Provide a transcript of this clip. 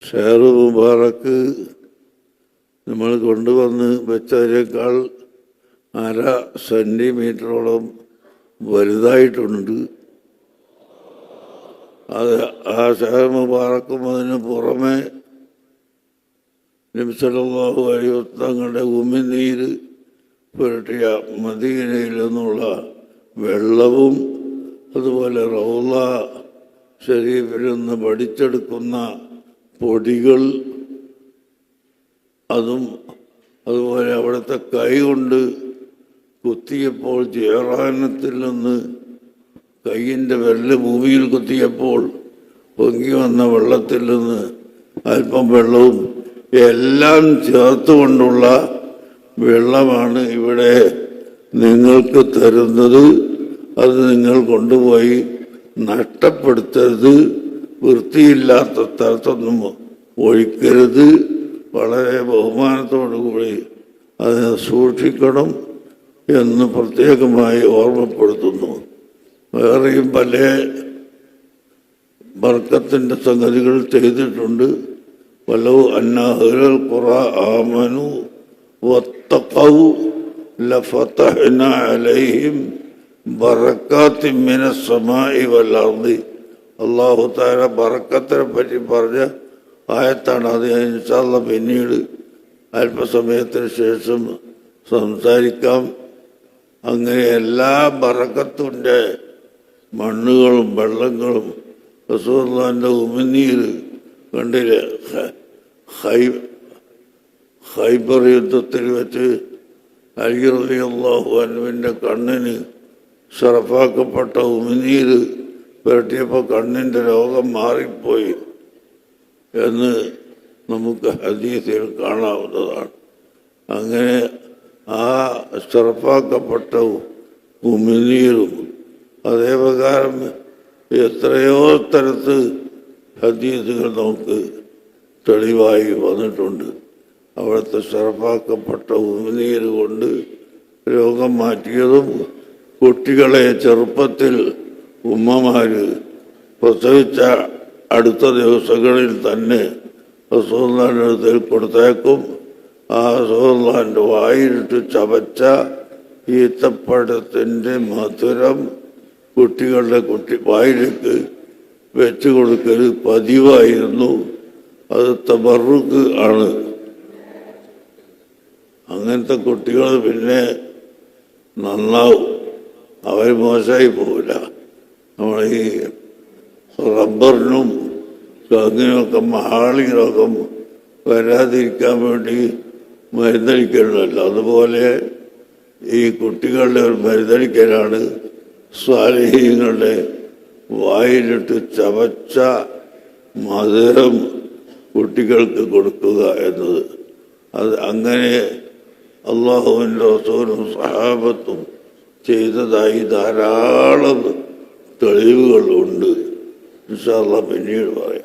Share മുബാറക്ക് നമ്മൾ കൊണ്ടുവന്ന് വെച്ചതിനേക്കാൾ 1/2 സെൻറ്റിമീറ്ററോളം വലുതായിട്ടുണ്ട്. അത് ആ ഷെയർ മുബാറക്കും അതിന് പുറമെ നബി സല്ലല്ലാഹു അലൈഹി വസല്ലം തങ്ങളുടെ ഉമിനീര് പുരട്ടിയ മദീനയിൽ നിന്നുള്ള വെള്ളവും അതുപോലെ റൗള ശരീഫിൽ നിന്ന് പഠിച്ചെടുക്കുന്ന പൊടികൾ അതുപോലെ അവിടുത്തെ കൈ കൊണ്ട് കുത്തിയപ്പോൾ ജയറാനത്തിൽ നിന്ന് കൈയിൻ്റെ വിരല് ഭൂമിയിൽ കുത്തിയപ്പോൾ പൊങ്ങി വന്ന വെള്ളത്തിൽ നിന്ന് അല്പം വെള്ളവും എല്ലാം ചേർത്തുകൊണ്ടുള്ള വെള്ളമാണ് ഇവിടെ നിങ്ങൾക്ക് തരുന്നത്. അത് നിങ്ങൾ കൊണ്ടുപോയി നഷ്ടപ്പെടുത്തരുത്, വൃത്തിയില്ലാത്ത സ്ഥലത്തൊന്നും ഒഴിക്കരുത്. വളരെ ബഹുമാനത്തോടു കൂടി അതിനെ സൂക്ഷിക്കണം എന്ന് പ്രത്യേകമായി ഓർമ്മപ്പെടുത്തുന്നു. വേറെയും പല ബർക്കത്തിൻ്റെ സംഗതികൾ ചെയ്തിട്ടുണ്ട്. വലൗ അന്ന അഹ്ലൽ ഖുറ ആമനു വത്തഖൗ ലഫതഹ്നാ അലൈഹിം ബറകാത്തിൻ മിനസ് സമാഇ വൽ അർദി. അല്ലാഹു തആല ബറക്കത്തിനെ പറ്റി പറഞ്ഞ ആയത്താണ്. അത് ഇൻഷാ അല്ലാഹ് പിന്നീട് അല്പസമയത്തിന് ശേഷം സംസാരിക്കാം. അങ്ങനെ എല്ലാ ബറക്കത്തിൻ്റെ മണ്ണുകളും വെള്ളങ്ങളും റസൂലുള്ളാഹിന്റെ ഉമിനീര് കണ്ടില്ലേ? ഖൈബർ യുദ്ധത്തിൽ വെച്ച് അലി റളിയല്ലാഹു അൻഹുവിൻ്റെ കണ്ണിന് ശറഫാക്കപ്പെട്ട ഉമിനീര് പുരട്ടിയപ്പോൾ കണ്ണിൻ്റെ രോഗം മാറിപ്പോയി എന്ന് നമുക്ക് ഹദീസിൽ കാണാവുന്നതാണ്. അങ്ങനെ ആ ശറഫാക്കപ്പെട്ട ഉമിനീരും അതേപ്രകാരം എത്രയോ സ്ഥലത്ത് ഹദീസുകൾ നമുക്ക് തെളിവായി വന്നിട്ടുണ്ട്. അവിടുത്തെ ശറഫാക്കപ്പെട്ട ഉമിനീര് കൊണ്ട് രോഗം മാറ്റിയതും കുട്ടികളെ ചെറുപ്പത്തിൽ ഉമ്മമാര് പ്രസവിച്ച അടുത്ത ദിവസങ്ങളിൽ തന്നെ റസൂലുള്ളാഹിന്റെ അടുത്തേക്ക് കൊടുത്തേക്കും. ആ റസൂലുള്ളാഹിന്റെ വായിലിട്ട് ചവച്ച ഈത്തപ്പഴത്തിൻ്റെ മധുരം കുട്ടികളുടെ വായിലേക്ക് വെച്ചു കൊടുക്കൽ പതിവായിരുന്നു. അത് തബറുക്ക് ആണ്. അങ്ങനത്തെ കുട്ടികൾ പിന്നെ നന്നാവും, അവർ മോശമായി പോവില്ല. നമ്മൾ ഈ റബ്ബറിനും അങ്ങനെയൊക്കെ മഹാളി രോഗം വരാതിരിക്കാൻ വേണ്ടി മരുന്നടിക്കണമല്ലോ, അതുപോലെ ഈ കുട്ടികളുടെ ഒരു മരുന്നടിക്കലാണ് സ്വാലിഹീങ്ങളുടെ വായിലിട്ട് ചവച്ച മധുരം കുട്ടികൾക്ക് കൊടുക്കുക എന്നത്. അത് അങ്ങനെ അള്ളാഹുവിൻ്റെ റസൂലും സഹാബത്തും ചെയ്തതായി ധാരാളം തെളിവുകളുണ്ട്. ഇൻഷാ അല്ലാഹ് പിന്നീട് പറയാം.